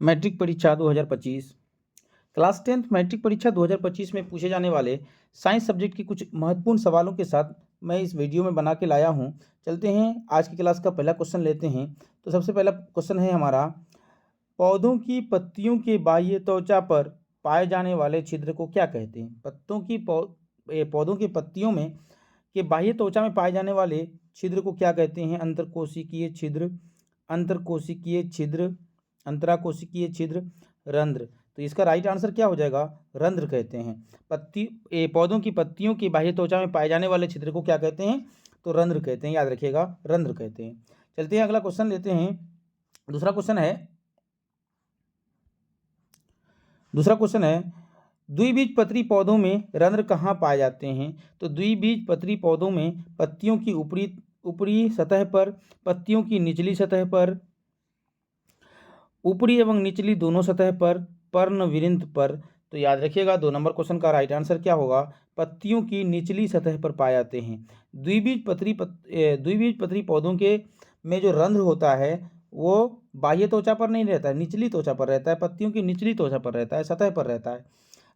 Matric परीक्षा 2025 class 10th matric परीक्षा 2025 में पूछे जाने वाले साइंस सब्जेक्ट की कुछ महत्वपूर्ण सवालों के साथ मैं इस वीडियो में बना के लाया हूं। चलते हैं आज की क्लास का पहला क्वेश्चन लेते हैं। तो सबसे पहला क्वेश्चन है हमारा, पौधों की पत्तियों के बाह्य त्वचा पर पाए जाने वाले छिद्र को क्या कहते हैं। पौधों की पत्तियों में के बाह्य त्वचा में पाए जाने वाले छिद्र को क्या कहते हैं। अंतरकोशिकीय छिद्र, अंतरकोशिकीय छिद्र, अंतराकोशिकीय छिद्र, रंध्र। तो इसका राइट आंसर क्या हो जाएगा, रंध्र कहते हैं। पौधों की पत्तियों की बाह्य त्वचा में पाए जाने वाले छिद्र को क्या कहते हैं, तो रंध्र कहते हैं। याद रखिएगा, रंध्र कहते हैं। चलते हैं अगला क्वेश्चन लेते हैं। दूसरा क्वेश्चन है द्विबीजपत्री पौधों में रंध्र कहाँ पाए जाते हैं। तो द्विबीजपत्री पौधों में पत्तियों की ऊपरी सतह पर, पत्तियों की निचली सतह पर, ऊपरी एवं निचली दोनों सतह पर, पर्णवृंत पर। तो याद रखिएगा 2 नंबर क्वेश्चन का राइट आंसर क्या होगा, पत्तियों की निचली सतह पर पाए जाते हैं। द्विबीजपत्री पौधों के में जो रंध्र होता है वो बाह्य त्वचा पर नहीं रहता है, निचली त्वचा पर रहता है। पत्तियों की निचली त्वचा पर रहता है, सतह पर रहता है।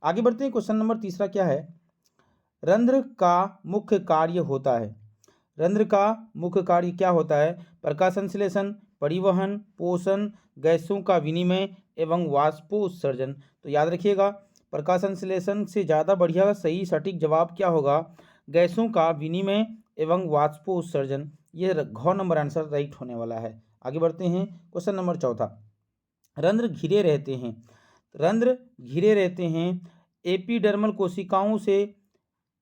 आगे बढ़ते हैं। क्वेश्चन नंबर तीसरा क्या है, रंध्र का मुख्य कार्य होता है। रंध्र का मुख्य कार्य क्या होता है, प्रकाश संश्लेषण, परिवहन, पोषण, गैसों का विनिमय एवं वाष्पोत्सर्जन। तो याद रखिएगा, प्रकाश संश्लेषण से ज़्यादा बढ़िया सही सटीक जवाब क्या होगा, गैसों का विनिमय एवं वाष्पोत्सर्जन। ये घ नंबर आंसर राइट होने वाला है। आगे बढ़ते हैं। क्वेश्चन नंबर चौथा, रंध्र घिरे रहते हैं। रंध्र घिरे रहते हैं एपिडर्मल कोशिकाओं से,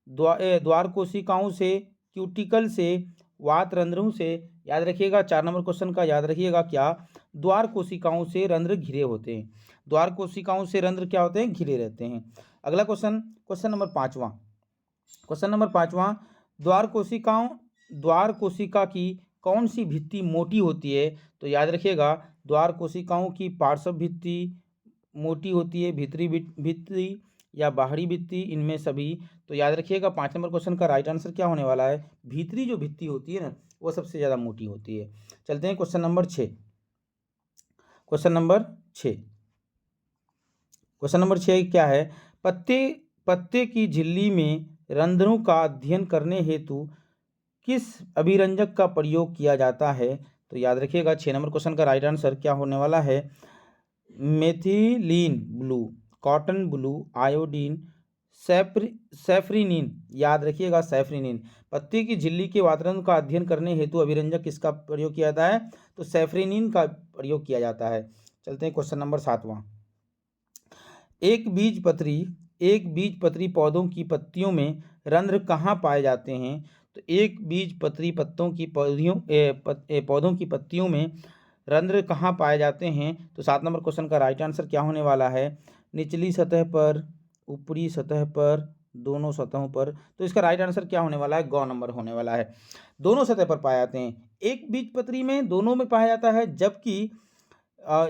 द्वार कोशिकाओं से, क्यूटिकल से, वात रंध्रों से। याद रखिएगा 4 नंबर क्वेश्चन का याद रखिएगा क्या, द्वार कोशिकाओं से रंध्र घिरे होते हैं। द्वार कोशिकाओं से रंध्र क्या होते हैं, घिरे रहते हैं। अगला क्वेश्चन नंबर पांचवा, द्वार कोशिका की कौन सी भित्ति मोटी होती है। तो याद रखिएगा, द्वार कोशिकाओं की पार्श्व भित्ति मोटी होती है, भीतरी भित्ति या बाहरी भित्ति, इनमें सभी। तो याद रखिएगा 5 नंबर क्वेश्चन का राइट आंसर क्या होने वाला है, भीतरी जो भित्ति होती है ना वो सबसे ज़्यादा मोटी होती है। चलते हैं क्वेश्चन नंबर 6। क्वेश्चन नंबर 6 क्या है, पत्ते की झिल्ली में रंध्रों का अध्ययन करने हेतु किस अभिरंजक का प्रयोग किया जाता है। तो याद रखिएगा 6 नंबर क्वेश्चन का राइट आंसर क्या होने वाला है, methylene blue, cotton blue, iodine, safranin. याद रखिएगा सैफरिनिन। पत्ती की झिल्ली के वातावरण का अध्ययन करने हेतु अभिरंजक किसका प्रयोग किया जाता है, तो सैफरिनिन का प्रयोग किया जाता है। चलते हैं क्वेश्चन नंबर 7वां, एक बीजपत्री पौधों की पत्तियों में रंध्र कहाँ पाए जाते हैं। तो एक बीजपत्री पौधों की पत्तियों में रंध्र कहाँ पाए जाते हैं। तो 7 नंबर क्वेश्चन का राइट आंसर क्या होने वाला है, निचली सतह पर, ऊपरी सतह पर, दोनों सतहों पर। तो इसका राइट आंसर क्या होने वाला है, ग नंबर होने वाला है। दोनों सतह पर पाए जाते हैं। एक बीजपत्री में दोनों में पाया जाता है,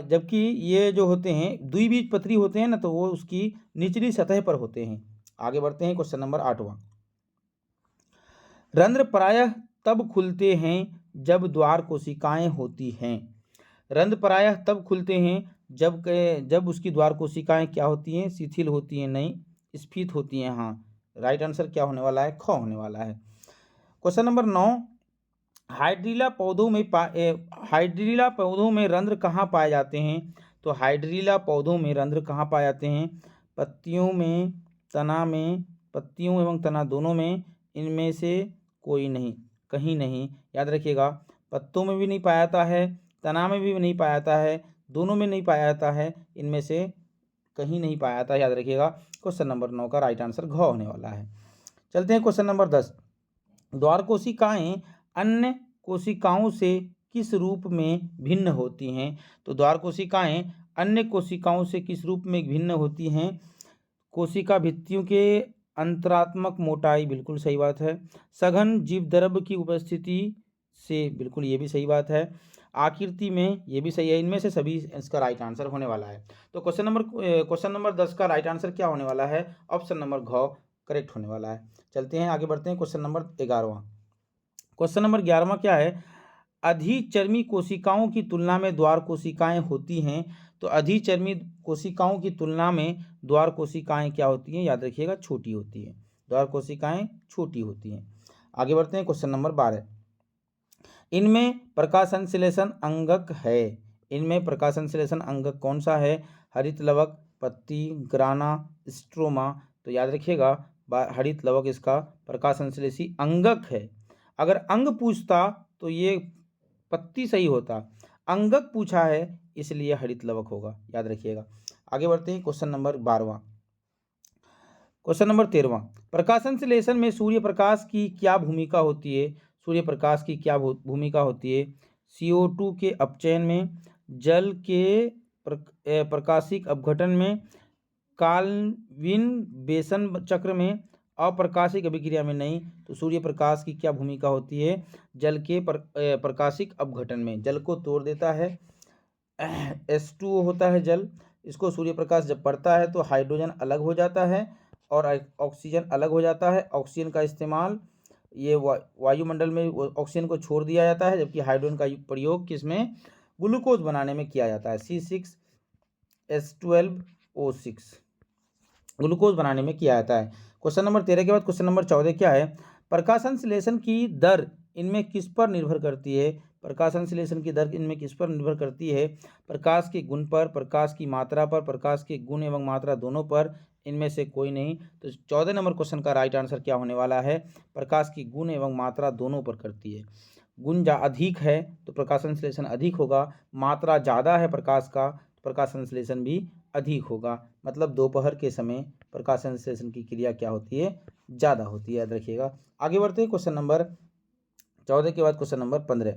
जबकि ये जो होते हैं द्विबीजपत्री होते हैं ना, तो वो उसकी निचली सतह पर होते हैं। आगे बढ़ते हैं। क्वेश्चन नंबर 8वां, रंध्र प्रायः तब खुलते हैं जब द्वार कोशिकाएं होती हैं। रंध्र प्रायः तब खुलते हैं जब उसकी द्वार कोशिकाएं क्या होती हैं, शिथिल होती हैं, नहीं स्फीत होती हैं। हाँ, राइट आंसर क्या होने वाला है, ख होने वाला है। क्वेश्चन नंबर 9, हाइड्रीला पौधों में रंध्र कहाँ पाए जाते हैं। तो हाइड्रीला पौधों में रंध्र कहाँ पाए जाते हैं, पत्तियों में, तना में, पत्तियों एवं तना दोनों में, इनमें से कोई नहीं, कहीं नहीं। याद रखिएगा, पत्तों में भी नहीं पाया जाता है, तना में भी नहीं पाया जाता है, दोनों में नहीं पाया जाता है, इनमें से कहीं नहीं पाया जाता है। याद रखिएगा क्वेश्चन नंबर 9 का राइट आंसर घ होने वाला है। चलते हैं क्वेश्चन नंबर 10, द्वार कोशिकाएं अन्य कोशिकाओं से किस रूप में भिन्न होती हैं। तो द्वार कोशिकाएं अन्य कोशिकाओं से किस रूप में भिन्न होती हैं, कोशिका भित्तियों के अंतरात्मक मोटाई, बिल्कुल सही बात है, सघन जीवद्रव्य की उपस्थिति से, बिल्कुल ये भी सही बात है, आकृति में, ये भी सही है। इनमें से सभी इसका राइट आंसर होने वाला है। तो क्वेश्चन नंबर 10 का राइट आंसर क्या होने वाला है, ऑप्शन नंबर घ करेक्ट होने वाला है। चलते हैं आगे बढ़ते हैं। क्वेश्चन नंबर 11वां, क्वेश्चन नंबर 11वां क्या है, अधिचर्मी कोशिकाओं की तुलना में द्वार कोशिकाएं होती हैं। तो अधिचर्मी कोशिकाओं की तुलना में द्वार कोशिकाएं क्या होती हैं? याद रखिएगा, छोटी होती हैं। द्वार कोशिकाएं छोटी होती हैं। आगे बढ़ते हैं, क्वेश्चन नंबर 12। इनमें प्रकाश संश्लेषण अंगक है। इनमें प्रकाश संश्लेषण अंगक कौन सा है? हरित लवक, पत्ती, ग्राना, स्ट्रोमा। तो याद रखिएगा, हरित लवक इसका प्रकाश संश्लेषी अंगक है। अगर अंग पूछता तो ये पत्ती सही होता, अंगक पूछा है इसलिए हरित लवक होगा, याद रखिएगा। आगे बढ़ते हैं, क्वेश्चन नंबर 12वां। क्वेश्चन नंबर 13वां। प्रकाश संश्लेषण में सूर्य प्रकाश की क्या भूमिका होती है? सूर्य प्रकाश की क्या भूमिका होती है? CO2 के अपचयन में, जल के प्रकाशिक अपघटन में, काल्विन बेसन चक्र में, अप्रकाशिक अभिक्रिया में नहीं। तो सूर्य प्रकाश की क्या भूमिका होती है? जल के प्रकाशिक अपघटन में, जल को तोड़ देता है। H2O होता है जल, इसको सूर्य प्रकाश जब पड़ता है तो हाइड्रोजन अलग हो जाता है और ऑक्सीजन अलग हो जाता है। ऑक्सीजन का इस्तेमाल ये वायुमंडल में ऑक्सीजन को छोड़ दिया जाता है, जबकि हाइड्रोजन का प्रयोग किसमें? ग्लूकोज बनाने में किया जाता है। C6H12O6 ग्लूकोज बनाने में किया जाता है। क्वेश्चन नंबर 13 के बाद क्वेश्चन नंबर 14 क्या है? प्रकाश संश्लेषण की दर इनमें किस पर निर्भर करती है? प्रकाश संश्लेषण की दर इनमें किस पर निर्भर करती है? प्रकाश के गुण पर, प्रकाश की मात्रा पर, प्रकाश के गुण एवं मात्रा दोनों पर, इनमें से कोई नहीं। तो 14 नंबर क्वेश्चन का राइट आंसर क्या होने वाला है? प्रकाश की गुण एवं मात्रा दोनों पर करती है। गुण अधिक है तो प्रकाश संश्लेषण अधिक होगा, मात्रा ज़्यादा है प्रकाश का तो प्रकाश संश्लेषण भी अधिक होगा। मतलब दोपहर के समय प्रकाश संश्लेषण की क्रिया क्या होती है? ज़्यादा होती है, याद रखिएगा। आगे बढ़ते हैं, क्वेश्चन नंबर 14 के बाद क्वेश्चन नंबर 15।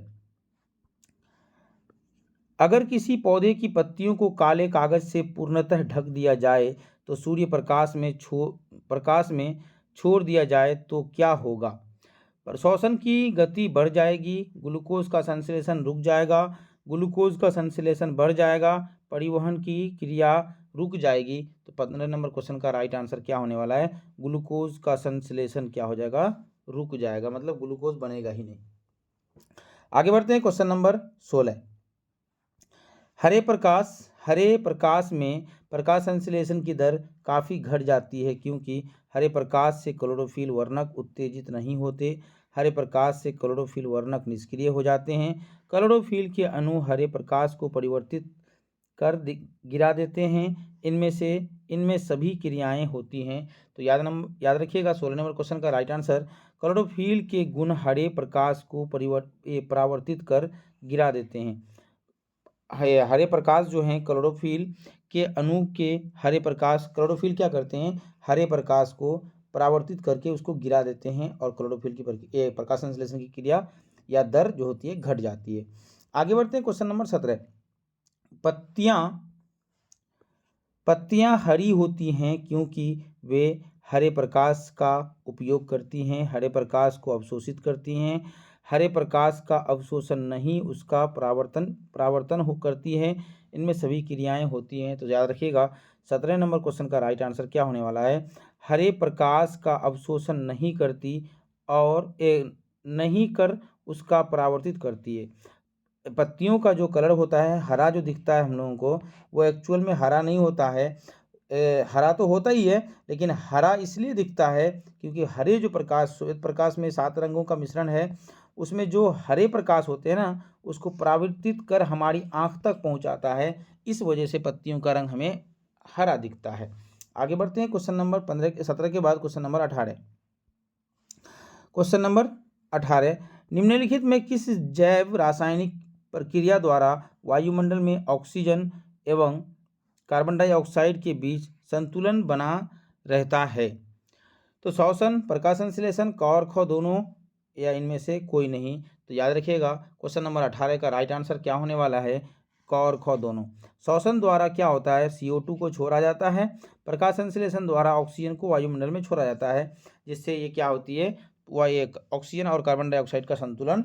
अगर किसी पौधे की पत्तियों को काले कागज से पूर्णतः ढक दिया जाए तो सूर्य प्रकाश में छोड़ दिया जाए तो क्या होगा? श्वसन की गति बढ़ जाएगी, ग्लूकोज का संश्लेषण रुक जाएगा, ग्लूकोज का संश्लेषण बढ़ जाएगा, परिवहन की क्रिया रुक जाएगी। तो 15 नंबर क्वेश्चन का राइट आंसर क्या होने वाला है? ग्लूकोज का संश्लेषण क्या हो जाएगा? रुक जाएगा, मतलब ग्लूकोज बनेगा ही नहीं। आगे बढ़ते हैं, क्वेश्चन नंबर 16। हरे प्रकाश में प्रकाश संश्लेषण की दर काफ़ी घट जाती है क्योंकि हरे प्रकाश से क्लोरोफिल वर्णक उत्तेजित नहीं होते। हरे प्रकाश से क्लोरोफिल वर्णक निष्क्रिय हो जाते हैं। क्लोरोफिल के अणु हरे प्रकाश को परिवर्तित कर गिरा देते हैं। इनमें सभी क्रियाएं होती हैं। तो याद रखिएगा, 16 नंबर क्वेश्चन का राइट आंसर क्लोरोफिल के गुण हरे प्रकाश को परावर्तित कर गिरा देते हैं। हरे प्रकाश जो हैं, क्लोरोफिल के अणु के क्लोरोफिल क्या करते हैं? हरे प्रकाश को परावर्तित करके उसको गिरा देते हैं और क्लोरोफिल की प्रकाश संश्लेषण की क्रिया या दर जो होती है घट जाती है। आगे बढ़ते हैं, क्वेश्चन नंबर 17। पत्तियां हरी होती हैं क्योंकि वे हरे प्रकाश का उपयोग करती हैं, हरे प्रकाश को अवशोषित करती हैं। हरे प्रकाश का अवशोषण नहीं, उसका परावर्तन हो करती है। इनमें सभी क्रियाएं होती हैं। तो याद रखिएगा, 17 नंबर क्वेश्चन का राइट आंसर क्या होने वाला है? हरे प्रकाश का अवशोषण नहीं करती और नहीं कर उसका परावर्तित करती है। पत्तियों का जो कलर होता है हरा जो दिखता है हम लोगों को, वो एक्चुअल में हरा नहीं होता है। हरा तो होता ही है, लेकिन हरा इसलिए दिखता है क्योंकि हरे जो श्वेत प्रकाश में 7 रंगों का मिश्रण है, उसमें जो हरे प्रकाश होते हैं ना, उसको परावर्तित कर हमारी आँख तक पहुँचाता है। इस वजह से पत्तियों का रंग हमें हरा दिखता है। आगे बढ़ते हैं, क्वेश्चन नंबर 17 के बाद क्वेश्चन नंबर 18। क्वेश्चन नंबर 18, निम्नलिखित में किस जैव रासायनिक प्रक्रिया द्वारा वायुमंडल में ऑक्सीजन एवं कार्बन डाइऑक्साइड के बीच संतुलन बना रहता है? तो श्वसन, प्रकाश संश्लेषण, क और ख दोनों, या इनमें से कोई नहीं। तो याद रखिएगा, क्वेश्चन नंबर 18 का राइट आंसर क्या होने वाला है? क और ख दोनों। श्वसन द्वारा क्या होता है? CO2 को छोड़ा जाता है। प्रकाश संश्लेषण द्वारा ऑक्सीजन को वायुमंडल में छोड़ा जाता है, जिससे ये क्या होती है? वह एक ऑक्सीजन और कार्बन डाइऑक्साइड का संतुलन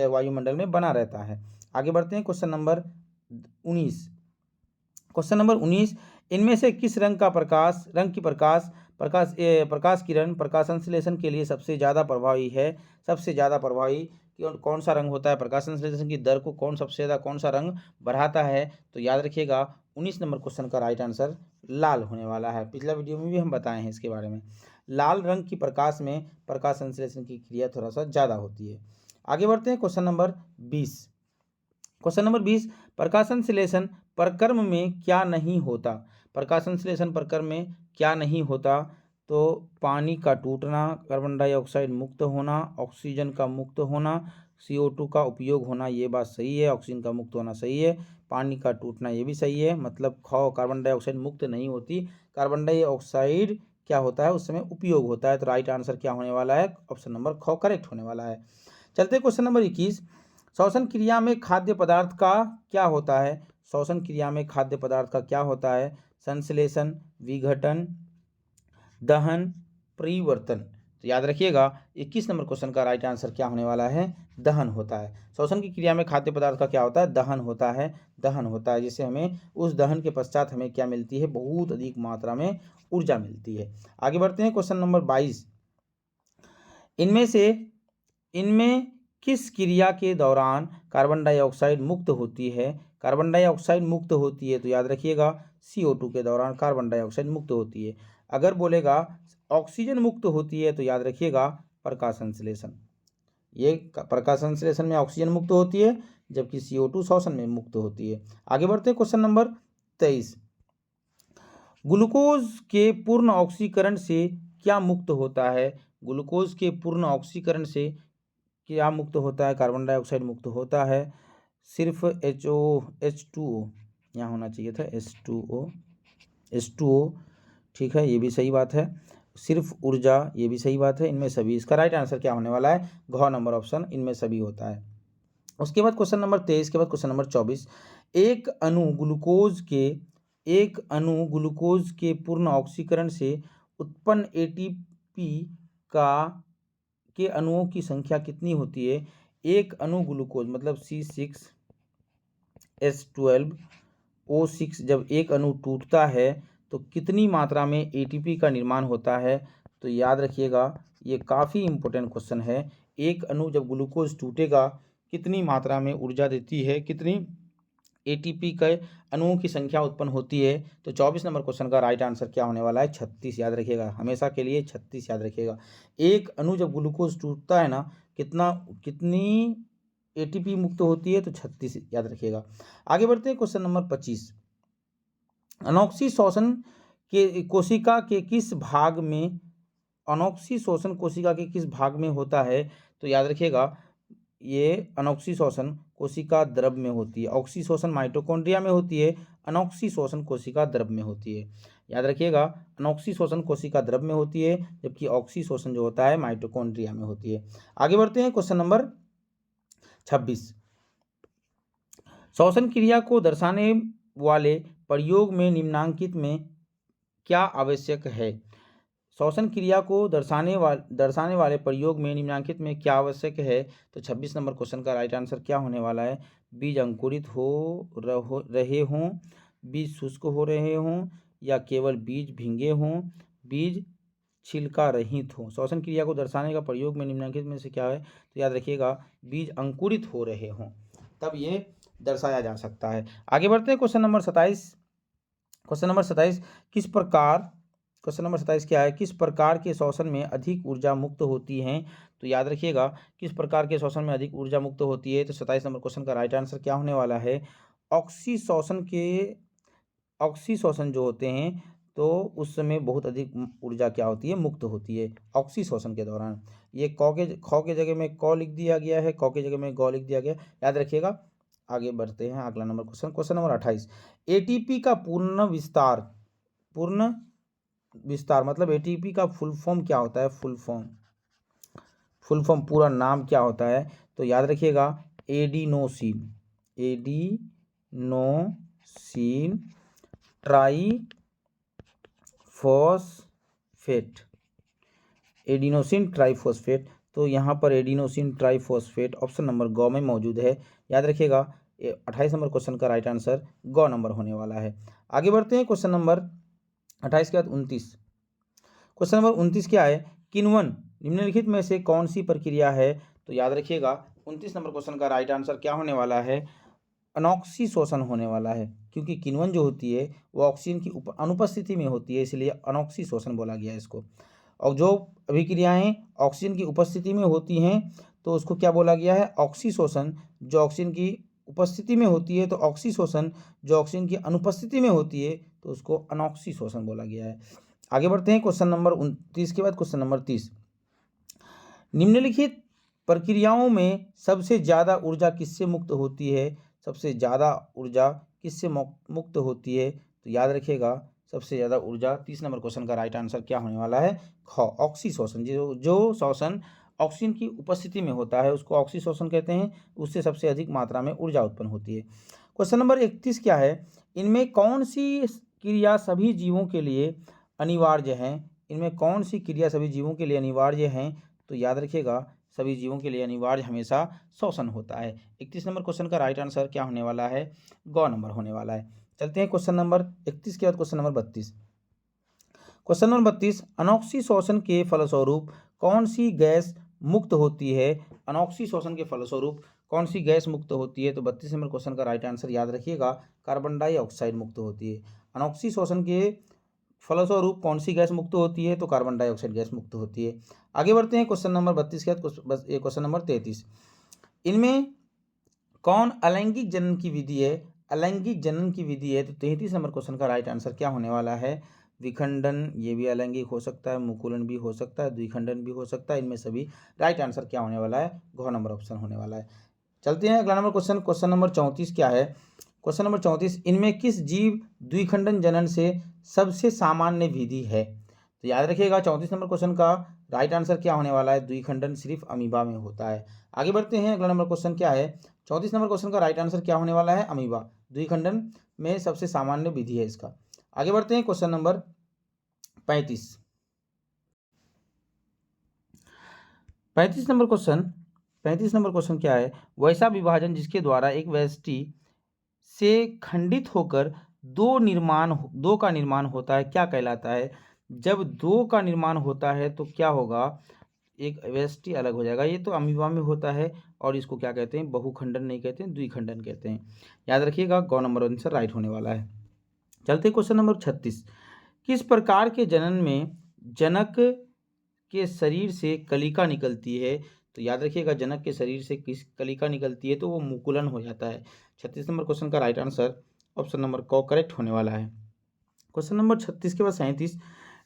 वायुमंडल में बना रहता है। आगे बढ़ते हैं, क्वेश्चन नंबर 19। क्वेश्चन नंबर 19, इनमें से किस रंग की प्रकाश किरण प्रकाश संश्लेषण के लिए सबसे ज़्यादा प्रभावी है? सबसे ज़्यादा प्रभावी कौन सा रंग होता है, प्रकाश संश्लेषण की दर को सबसे ज़्यादा कौन सा रंग बढ़ाता है, तो याद रखिएगा 19 नंबर क्वेश्चन का राइट आंसर लाल होने वाला है। पिछला वीडियो में भी हम बताए हैं इसके बारे में। लाल रंग की प्रकाश में प्रकाश संश्लेषण की क्रिया थोड़ा सा ज़्यादा होती है। आगे बढ़ते हैं क्वेश्चन नंबर 20। क्वेश्चन नंबर 20, प्रकाश संश्लेषण प्रक्रम में क्या नहीं होता। प्रकाश संश्लेषण प्रक्रम में क्या नहीं होता, तो पानी का टूटना, कार्बन डाइऑक्साइड मुक्त होना, ऑक्सीजन का मुक्त होना, CO2 का उपयोग होना, ये बात सही है। ऑक्सीजन का मुक्त होना सही है, पानी का टूटना ये भी सही है। मतलब कार्बन डाइऑक्साइड मुक्त नहीं होती, कार्बन डाइऑक्साइड क्या होता है उस समय उपयोग होता है। तो राइट आंसर क्या होने वाला है, ऑप्शन नंबर ख करेक्ट होने वाला है। चलते क्वेश्चन नंबर 21, श्वसन क्रिया में खाद्य पदार्थ का क्या होता है। श्वसन क्रिया में खाद्य पदार्थ का क्या होता है, संश्लेषण, विघटन, दहन, परिवर्तन। तो याद रखिएगा 21 नंबर क्वेश्चन का राइट आंसर क्या होने वाला है, दहन होता है। श्वसन की क्रिया में खाद्य पदार्थ का क्या होता है, दहन होता है। दहन होता है जिससे हमें उस दहन के पश्चात हमें क्या मिलती है, बहुत अधिक मात्रा में ऊर्जा मिलती है। आगे बढ़ते हैं क्वेश्चन नंबर 22, इनमें किस क्रिया के दौरान कार्बन डाइऑक्साइड मुक्त होती है। कार्बन डाइऑक्साइड मुक्त होती है तो याद रखिएगा CO2 के दौरान कार्बन डाइऑक्साइड मुक्त होती है। अगर बोलेगा ऑक्सीजन मुक्त होती है तो याद रखिएगा प्रकाश संश्लेषण। ये प्रकाश संश्लेषण में ऑक्सीजन मुक्त होती है, जबकि CO2 श्वसन में मुक्त होती है। आगे बढ़ते हैं क्वेश्चन नंबर 23, ग्लूकोज के पूर्ण ऑक्सीकरण से क्या मुक्त होता है। ग्लूकोज के पूर्ण ऑक्सीकरण से क्या मुक्त होता है, कार्बन डाइऑक्साइड मुक्त होता है। सिर्फ H2O यहाँ होना चाहिए था, H2O ठीक है, ये भी सही बात है। सिर्फ ऊर्जा, ये भी सही बात है। इनमें सभी, इसका राइट आंसर क्या होने वाला है, घ नंबर ऑप्शन, इनमें सभी होता है। उसके बाद क्वेश्चन नंबर 23 के बाद क्वेश्चन नंबर 24, एक अणु ग्लूकोज के पूर्ण ऑक्सीकरण से उत्पन्न ATP के अणुओं की संख्या कितनी होती है। एक अणु ग्लूकोज मतलब C6H12O6 जब एक अणु टूटता है तो कितनी मात्रा में ATP का निर्माण होता है। तो याद रखिएगा ये काफ़ी इंपॉर्टेंट क्वेश्चन है। एक अणु जब ग्लूकोज टूटेगा कितनी मात्रा में ऊर्जा देती है, कितनी ATP के अणुओं की संख्या उत्पन्न होती है। तो 24 नंबर क्वेश्चन का राइट आंसर क्या होने वाला है, 36। याद रखिएगा हमेशा के लिए 36 याद रखिएगा। एक अणु जब ग्लूकोज टूटता है ना, कितनी ATP मुक्त होती है, तो 36 याद रखिएगा। आगे बढ़ते हैं क्वेश्चन नंबर 25, अनोक्सी शोषण कोशिका के किस भाग में होता है। तो याद रखिएगा ये अनोक्सी शोषण कोशिका द्रव में होती है। ऑक्सी शोषण माइटोकॉन्ड्रिया में होती है, अनोक्सी शोषण कोशिका द्रव में होती है। याद रखिएगा अनोक्सी शोषण कोशिका द्रव में होती है, जबकि ऑक्सी शोषण जो होता है माइटोकॉन्ड्रिया में होती है। आगे बढ़ते हैं क्वेश्चन नंबर 26, शोषण क्रिया को दर्शाने वाले प्रयोग में निम्नांकित में क्या आवश्यक है। शोषण क्रिया को दर्शाने वाले प्रयोग में निम्नांकित में क्या आवश्यक है। तो 26 नंबर क्वेश्चन का राइट आंसर क्या होने वाला है, बीज अंकुरित हो रहे हों, बीज शुष्क हो रहे हों, या केवल बीज भींगे हों, बीज छिलका रहित हो। शोषण क्रिया को दर्शाने का प्रयोग में निम्नलिखित में से क्या है। तो याद रखिएगा बीज अंकुरित हो रहे हों, तब ये दर्शाया जा सकता है। आगे बढ़ते हैं क्वेश्चन नंबर 27। क्वेश्चन नंबर 27 क्या है, किस प्रकार के शोषण में अधिक ऊर्जा मुक्त होती है। तो याद रखिएगा किस प्रकार के शोषण में अधिक ऊर्जा मुक्त होती है। तो 27 नंबर क्वेश्चन का राइट आंसर क्या होने वाला है, ऑक्सी शोषण जो होते हैं तो उस समय बहुत अधिक ऊर्जा क्या होती है, मुक्त होती है ऑक्सी शोषण के दौरान। ये ख के जगह में क लिख दिया गया है, क के जगह में ग लिख दिया गया, याद रखिएगा। आगे बढ़ते हैं अगला नंबर क्वेश्चन नंबर 28, ATP का पूर्ण विस्तार मतलब ATP का फुल फॉर्म क्या होता है, फुल फॉर्म पूरा नाम क्या होता है। तो याद रखिएगा एडिनोसिन ट्राइफॉस्फेट। तो यहाँ पर एडिनोसिन ट्राइफॉस्फेट ऑप्शन नंबर ग में मौजूद है। याद रखिएगा 28 नंबर क्वेश्चन का राइट आंसर ग नंबर होने वाला है। आगे बढ़ते हैं क्वेश्चन नंबर 28 के बाद 29। क्वेश्चन नंबर 29 क्या है, किण्वन निम्नलिखित में से कौन सी प्रक्रिया है। तो याद रखिएगा 29 नंबर क्वेश्चन का राइट आंसर क्या होने वाला है? अनॉक्सी शोषण होने वाला है, क्योंकि किण्वन जो होती है वो ऑक्सीजन की अनुपस्थिति में होती है, इसलिए अनॉक्सी शोषण बोला गया है इसको। और जो अभिक्रियाएं ऑक्सीजन की उपस्थिति में होती हैं तो उसको क्या बोला गया है? ऑक्सी शोषण। जो ऑक्सीजन की उपस्थिति में होती है तो ऑक्सी शोषण, जो ऑक्सीजन की अनुपस्थिति में होती है तो उसको अनॉक्सी शोषण बोला गया है। आगे बढ़ते हैं क्वेश्चन नंबर 29 के बाद क्वेश्चन नंबर 30। निम्नलिखित प्रक्रियाओं में सबसे ज़्यादा ऊर्जा किससे मुक्त होती है? सबसे ज़्यादा ऊर्जा किससे मुक्त होती है? तो याद रखिएगा, सबसे ज़्यादा ऊर्जा 30 नंबर क्वेश्चन का राइट आंसर क्या होने वाला है? ख, ऑक्सी शोषण। जो शोषण ऑक्सीजन की उपस्थिति में होता है उसको ऑक्सी शोषण कहते हैं, उससे सबसे अधिक मात्रा में ऊर्जा उत्पन्न होती है। क्वेश्चन नंबर 31 क्या है? इनमें कौन सी क्रिया सभी जीवों के लिए अनिवार्य है? इनमें कौन सी क्रिया सभी जीवों के लिए अनिवार्य है? तो याद रखिएगा, सभी जीवों के लिए अनिवार्य हमेशा श्वसन होता है। 31 नंबर क्वेश्चन का राइट आंसर क्या होने वाला है? ग नंबर होने वाला है। चलते हैं क्वेश्चन नंबर 31 के बाद क्वेश्चन नंबर 32। क्वेश्चन नंबर 32, अनॉक्सी शोषण के फलस्वरूप कौन सी गैस मुक्त होती है? अनॉक्सी शोषण के फलस्वरूप कौन सी गैस मुक्त होती है? तो 32 नंबर क्वेश्चन का राइट आंसर याद रखिएगा, कार्बन डाइऑक्साइड मुक्त होती है। अनॉक्सी शोषण के फलस्वरूप कौन सी गैस मुक्त होती है? तो कार्बन डाइऑक्साइड गैस मुक्त होती है। आगे बढ़ते हैं क्वेश्चन नंबर 32 के बाद क्वेश्चन नंबर 33। इनमें कौन अलैंगिक जनन की विधि है? अलैंगिक जनन की विधि है। तो 33 नंबर क्वेश्चन का राइट आंसर क्या होने वाला है? विखंडन, ये भी अलैंगिक हो सकता है, मुकुलन भी हो सकता है, द्विखंडन भी हो सकता है। इनमें सभी राइट आंसर क्या होने वाला है? घ नंबर ऑप्शन होने वाला है। चलते हैं अगला नंबर क्वेश्चन। क्वेश्चन नंबर 34 क्या है? क्वेश्चन नंबर 34, इनमें किस जीव द्विखंडन जनन से सबसे सामान्य विधि है? तो याद रखिएगा, 34 नंबर क्वेश्चन का राइट आंसर क्या होने वाला है? द्विखंडन सिर्फ अमीबा में होता है। आगे बढ़ते हैं, अगला नंबर क्वेश्चन क्या है? 34 नंबर क्वेश्चन का राइट आंसर क्या होने वाला है? अमीबा। द्विखंडन में सबसे सामान्य विधि है इसका। आगे बढ़ते हैं क्वेश्चन नंबर 35। 35 नंबर क्वेश्चन क्या है? वैसा विभाजन जिसके द्वारा एक व्यष्टि से खंडित होकर दो का निर्माण होता है क्या कहलाता है? जब दो का निर्माण होता है तो क्या होगा? एक व्यष्टि अलग हो जाएगा। ये तो अमीबा में होता है और इसको क्या कहते हैं? बहुखंडन नहीं कहते हैं, द्विखंडन कहते हैं। याद रखिएगा, ग नंबर आंसर राइट होने वाला है। चलते क्वेश्चन नंबर 36। किस प्रकार के जनन में जनक के शरीर से कलिका निकलती है? तो याद रखिएगा, जनक के शरीर से किस कलिका निकलती है? तो वो मुकुलन हो जाता है। 36 नंबर क्वेश्चन का राइट आंसर ऑप्शन नंबर क करेक्ट होने वाला है। क्वेश्चन नंबर 36 के बाद 37,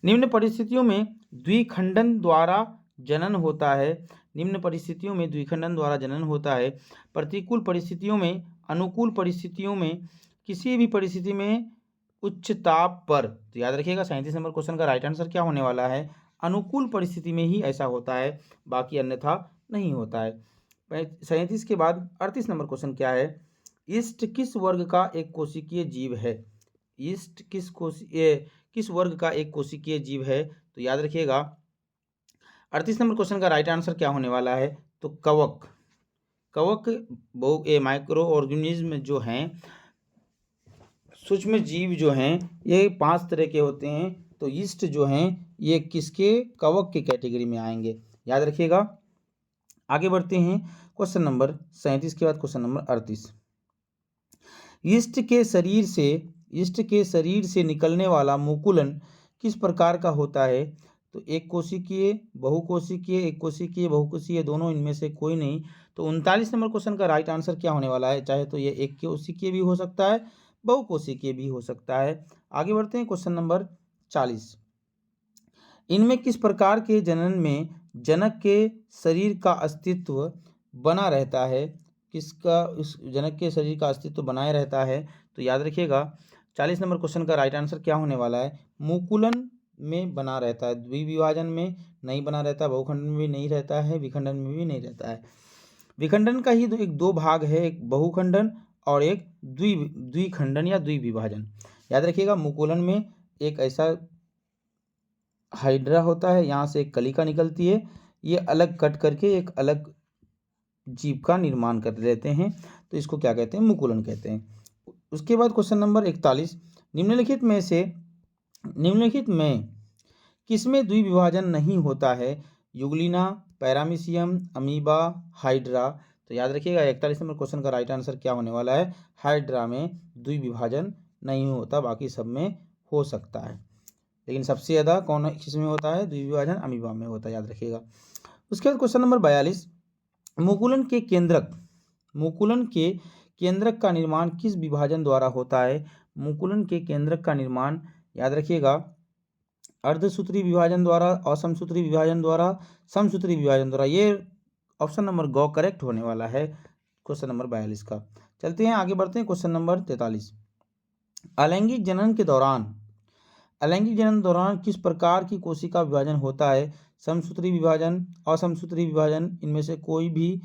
निम्न परिस्थितियों में द्विखंडन द्वारा जनन होता है। निम्न परिस्थितियों में द्विखंडन द्वारा जनन होता है। प्रतिकूल परिस्थितियों में, अनुकूल परिस्थितियों में, किसी भी परिस्थिति में उच्च ताप पर। तो याद रखिएगा, 37 नंबर क्वेश्चन का राइट आंसर क्या होने वाला है? अनुकूल परिस्थिति में ही ऐसा होता है, बाकी अन्यथा नहीं होता है। 37 के बाद 38 नंबर क्वेश्चन क्या है? ईस्ट किस वर्ग का एक कोशिकीय जीव है? ईस्ट किस वर्ग का एक कोशिकीय जीव है? तो याद रखिएगा, 38 नंबर क्वेश्चन का राइट आंसर क्या होने वाला है? तो कवक। माइक्रो ऑर्गेनिज्म जो हैं, सूक्ष्म जीव जो हैं, ये 5 तरह के होते हैं। तो ईस्ट जो हैं ये किसके? कवक के कैटेगरी में आएंगे। याद रखिएगा। आगे बढ़ते हैं क्वेश्चन नंबर 37 के बाद क्वेश्चन नंबर 38। ईस्ट के शरीर से निकलने वाला मुकुलन किस प्रकार का होता है? तो एक कोशिकीय, बहुकोशिकीय, एक कोशिकीय, बहुकोशिकीय, दोनों इनमें से कोई नहीं। तो 39 नंबर क्वेश्चन का राइट आंसर क्या होने वाला है? चाहे तो ये एक कोशिकीय भी हो सकता है, बहुकोशिकीय भी हो सकता है। आगे बढ़ते हैं क्वेश्चन नंबर 40। इनमें किस प्रकार के जनन में जनक के शरीर का अस्तित्व बना रहता है? किसका उस जनक के शरीर का अस्तित्व बनाए रहता है? तो याद रखिएगा, 40 नंबर क्वेश्चन का राइट आंसर क्या होने वाला है? मुकुलन में बना रहता है, द्विविभाजन में नहीं बना रहता, बहुखंडन में भी नहीं रहता है, विखंडन में भी नहीं रहता है। विखंडन का ही एक दो भाग है, एक बहुखंडन और एक द्विखंडन या द्विविभाजन। याद रखिएगा, मुकुलन में एक ऐसा हाइड्रा होता है, यहाँ से एक कलिका निकलती है, ये अलग कट करके एक अलग जीव का निर्माण कर लेते हैं, तो इसको क्या कहते हैं? मुकुलन कहते हैं। उसके बाद क्वेश्चन नंबर 41, निम्नलिखित में किसमें द्विविभाजन नहीं होता है? Euglena, paramecium, amoeba, hydra. तो याद रखिएगा 41 नंबर क्वेश्चन का राइट आंसर क्या होने वाला है, हाइड्रा में द्विविभाजन नहीं होता, बाकी सब में हो सकता है, लेकिन सबसे ज़्यादा कौन किसमें होता है, द्विविभाजन अमीबा में होता है, याद रखिएगा। उसके बाद क्वेश्चन नंबर 42, मुकुलन के केंद्रक का निर्माण किस विभाजन द्वारा होता है। मुकुलन के केंद्रक का निर्माण याद रखिएगा अर्धसूत्री विभाजन द्वारा, असमसूत्री विभाजन द्वारा, समसूत्री विभाजन द्वारा। ये ऑप्शन नंबर ग करेक्ट होने वाला है क्वेश्चन नंबर 42 का। चलते हैं आगे बढ़ते हैं क्वेश्चन नंबर 43। अलैंगिक जनन के दौरान किस प्रकार की कोशिका विभाजन होता है। समसूत्री विभाजन, असमसूत्री विभाजन, इनमें से कोई भी,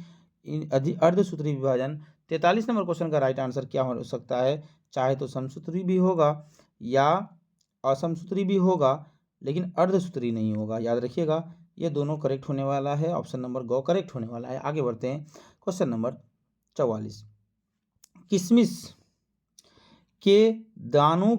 अर्धसूत्री विभाजन। 43 नंबर क्वेश्चन का राइट आंसर क्या हो सकता है, चाहे तो समसूत्री भी होगा या असमसूत्री भी होगा, लेकिन अर्धसूत्री नहीं होगा, याद रखिएगा। ये दोनों करेक्ट होने वाला है, ऑप्शन नंबर ग करेक्ट होने वाला है। आगे बढ़ते हैं क्वेश्चन नंबर 44। किशमिश के दानों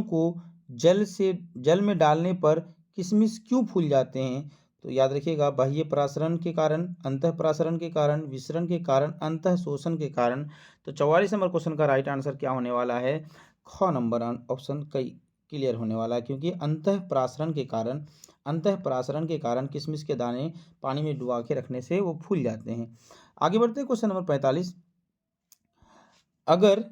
को जल में डालने पर किशमिश क्यों फूल जाते हैं। तो याद रखिएगा बाह्य परासरण के कारण, अंतः परासरण के कारण, विसरण के कारण, अंतः शोषण के कारण। तो 44 नंबर क्वेश्चन का राइट आंसर क्या होने वाला है, ख नंबर ऑप्शन कई क्लियर होने वाला है, क्योंकि अंतः परासरण के कारण किशमिश के दाने पानी में डुबा के रखने से वो फूल जाते हैं। आगे बढ़ते हैं क्वेश्चन नंबर 45। अगर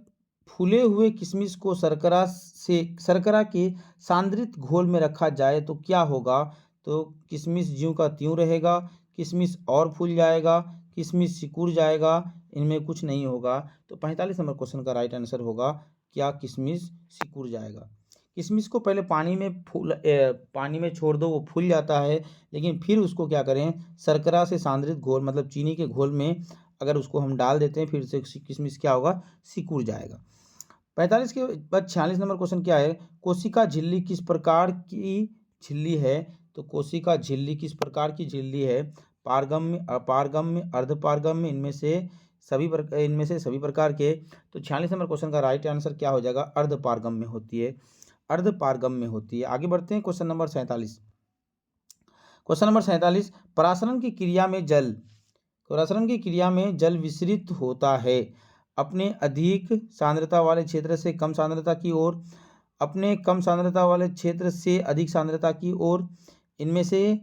फूले हुए किशमिश को शर्करा के सांद्रित घोल में रखा जाए तो क्या होगा। तो किशमिश ज्यों का त्यों रहेगा, किशमिश और फूल जाएगा, किशमिश सिकुड़ जाएगा, इनमें कुछ नहीं होगा। तो 45 नंबर क्वेश्चन का राइट आंसर होगा क्या, किशमिश सिकुड़ जाएगा। किशमिश को पहले पानी में छोड़ दो, वो फूल जाता है, लेकिन फिर उसको क्या करें, शर्करा से सांद्रित घोल मतलब चीनी के घोल में अगर उसको हम डाल देते हैं, फिर से किशमिश क्या होगा, सिकुड़ जाएगा। 45 के बाद 46 नंबर क्वेश्चन क्या है, कोशिका झिल्ली किस प्रकार की झिल्ली है। तो कोशिका झिल्ली किस प्रकार की झिल्ली है, पारगम्य, अपारगम्य, अर्धपारगम्य, इनमें से सभी प्रकार के। तो 46 नंबर क्वेश्चन का राइट आंसर क्या हो जाएगा, अर्धपारगम्य होती है, आगे बढ़ते हैं क्वेश्चन नंबर 47। परासरण की क्रिया में जल विसरित होता है अपने अधिक सांद्रता वाले क्षेत्र से कम सांद्रता की ओर, अपने कम सांद्रता वाले क्षेत्र से अधिक सांद्रता की ओर, इनमें से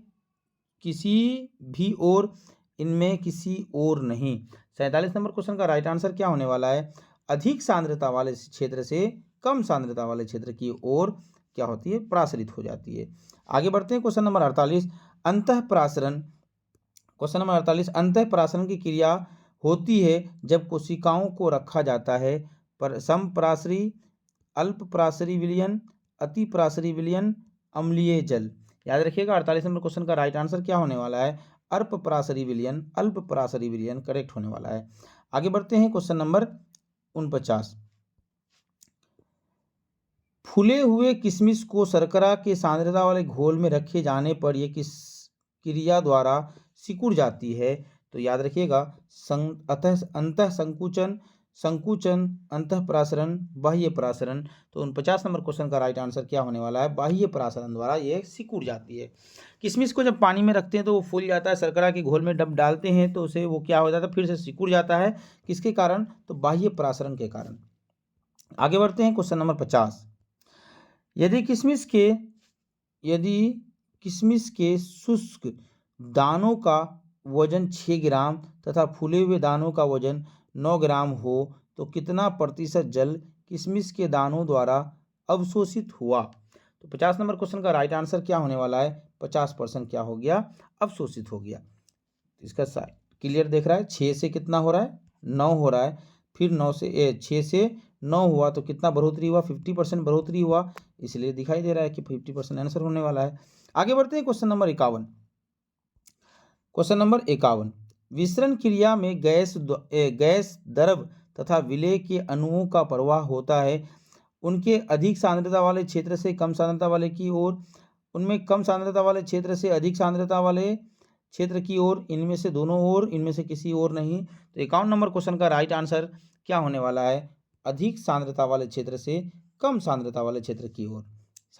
किसी भी ओर, इनमें किसी और नहीं। 47 नंबर क्वेश्चन का राइट आंसर क्या होने वाला है, अधिक सांद्रता वाले क्षेत्र से कम सांद्रता वाले क्षेत्र की ओर क्या होती है, प्रसारित हो जाती है। आगे बढ़ते हैं क्वेश्चन नंबर 48। अंतः परासरण की क्रिया होती है जब कोशिकाओं को रखा जाता है पर समपरासरी, अल्पपरासरी विलयन, अतिपरासरी विलयन, अम्लीय जल। याद रखिएगा 48 नंबर क्वेश्चन का राइट आंसर क्या होने वाला है, अल्पपरासरी विलयन, अल्पपरासरी विलयन करेक्ट होने वाला है। आगे बढ़ते हैं क्वेश्चन नंबर 49। फूले हुए किशमिश को शर्करा के सांद्रता वाले घोल में रखे जाने पर यह किस क्रिया द्वारा सिकुड़ जाती है। तो याद रखिएगा अंतः संकुचन, अंतः परासरण, बाह्य परासरण। तो 49 नंबर क्वेश्चन का राइट आंसर क्या होने वाला है, बाह्य परासरण द्वारा ये सिकुड़ जाती है। किशमिश को जब पानी में रखते हैं तो वो फूल जाता है, शर्करा के घोल में जब डालते हैं तो उसे वो क्या हो जाता है, फिर से सिकुड़ जाता है, किसके कारण, तो बाह्य परासरण के कारण। आगे बढ़ते हैं क्वेश्चन नंबर 50। यदि किशमिश के शुष्क दानों का वजन 6 ग्राम तथा फूले हुए दानों का वजन 9 ग्राम हो तो कितना प्रतिशत जल किशमिश के दानों द्वारा अवशोषित हुआ। तो 50 नंबर क्वेश्चन का राइट आंसर क्या होने वाला है, 50% क्या हो गया, अवशोषित हो गया। इसका क्लियर देख रहा है, 6 से कितना हो रहा है, 9 हो रहा है, फिर 6 से 9 हुआ तो कितना बढ़ोतरी हुआ, 50% बढ़ोतरी हुआ, इसलिए दिखाई दे रहा है कि 50% आंसर होने वाला है। आगे बढ़ते हैं क्वेश्चन नंबर 51। विसरण क्रिया में गैस द्रव तथा विलेय के अणुओं का प्रवाह होता है, उनके अधिक सांद्रता वाले क्षेत्र से कम सांद्रता वाले की ओर, उनमें कम सांद्रता वाले क्षेत्र से अधिक सांद्रता वाले क्षेत्र की ओर, इनमें से दोनों ओर, इनमें से किसी ओर नहीं। तो 51 नंबर क्वेश्चन का राइट आंसर क्या होने वाला है, अधिक सांद्रता वाले क्षेत्र से कम सांद्रता वाले क्षेत्र की ओर।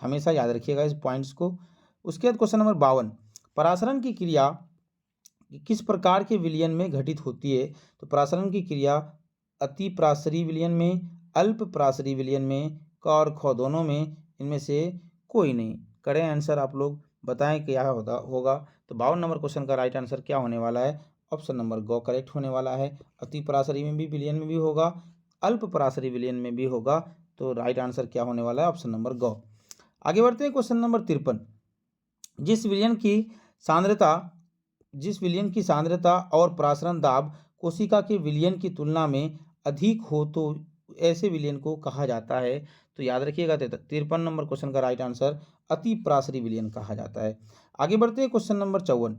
हमेशा याद रखिएगा इस पॉइंट्स को। उसके बाद क्वेश्चन नंबर 52। परासरण की क्रिया किस प्रकार के विलयन में घटित होती है? तो प्रासरण की क्रिया अति प्रासरी विलयन में, अल्प प्रासरी विलयन में, क और ख दोनों में, इनमें से कोई नहीं। करें आंसर, आप लोग बताएं क्या होगा। तो 52 नंबर क्वेश्चन का राइट आंसर क्या होने वाला है? ऑप्शन नंबर ग करेक्ट होने वाला है। अति पराशरी में भी विलयन में भी होगा, अल्प पराशरी विलयन में भी होगा। तो राइट आंसर क्या होने वाला है? ऑप्शन नंबर ग। आगे बढ़ते हैं क्वेश्चन नंबर 53। जिस विलयन की सांद्रता और प्रासरण दाब कोशिका के विलयन की तुलना में अधिक हो तो ऐसे विलयन को कहा जाता है। तो याद रखिएगा 53 नंबर क्वेश्चन का राइट आंसर अति प्रासरी विलयन कहा जाता है। आगे बढ़ते हैं क्वेश्चन नंबर 54।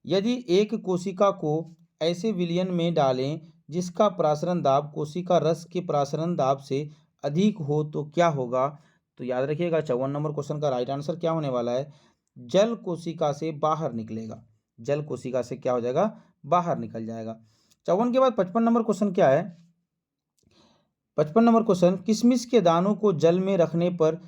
यदि एक कोशिका को ऐसे विलयन में डालें जिसका प्रासरण दाब कोशिका रस के प्रासरण दाब से अधिक हो तो क्या होगा? तो याद रखिएगा 54 नंबर क्वेश्चन का राइट आंसर क्या होने वाला है? जल कोशिका से बाहर निकलेगा। जल कोशिका से क्या हो जाएगा? बाहर निकल जाएगा। 54 के बाद 55 नंबर क्वेश्चन क्या है? 55 नंबर क्वेश्चन, किशमिश के दानों को जल में रखने पर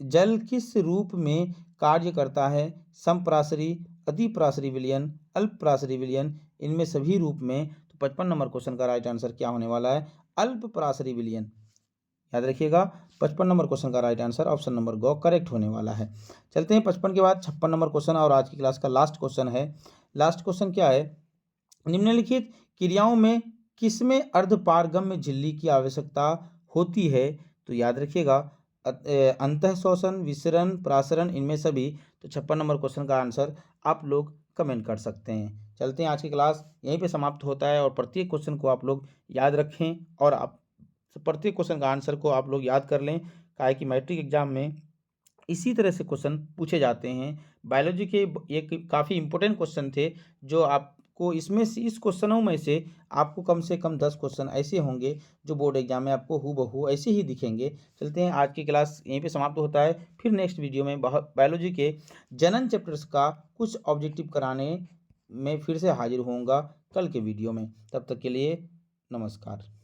जल किस रूप में कार्य करता है? समप्रासरी, अतिप्रासरी विलयन, अल्पप्रासरी विलयन, इनमें सभी रूप में। तो 55 नंबर क्वेश्चन का राइट आंसर क्या होने वाला है? अल्पप्रासरी विलयन। याद रखिएगा 55 नंबर क्वेश्चन का राइट आंसर ऑप्शन नंबर ग करेक्ट होने वाला है। चलते हैं 55 के बाद 56 नंबर क्वेश्चन और आज की क्लास का लास्ट क्वेश्चन है। लास्ट क्वेश्चन क्या है? निम्नलिखित क्रियाओं में किसमें अर्धपारगम्य झिल्ली की आवश्यकता होती है? तो याद रखिएगा अंतःशोषण, विसरण, प्रासरण, इनमें सभी। तो 56 नंबर क्वेश्चन का आंसर आप लोग कमेंट कर सकते हैं। चलते हैं, आज की क्लास यहीं पे समाप्त होता है और प्रत्येक क्वेश्चन को आप लोग याद रखें और आप प्रत्येक क्वेश्चन का आंसर को आप लोग याद कर लें। काहे कि मैट्रिक एग्जाम में इसी तरह से क्वेश्चन पूछे जाते हैं। बायोलॉजी के एक काफ़ी इंपॉर्टेंट क्वेश्चन थे जो आपको इसमें से इस क्वेश्चनों में से आपको कम से कम 10 क्वेश्चन ऐसे होंगे जो बोर्ड एग्जाम में आपको हूबहू ऐसे ही दिखेंगे। चलते हैं, आज की क्लास यहीं पे समाप्त होता है। फिर नेक्स्ट वीडियो में बायोलॉजी के जनन चैप्टर्स का कुछ ऑब्जेक्टिव कराने में फिर से हाजिर होऊंगा कल के वीडियो में। तब तक के लिए नमस्कार।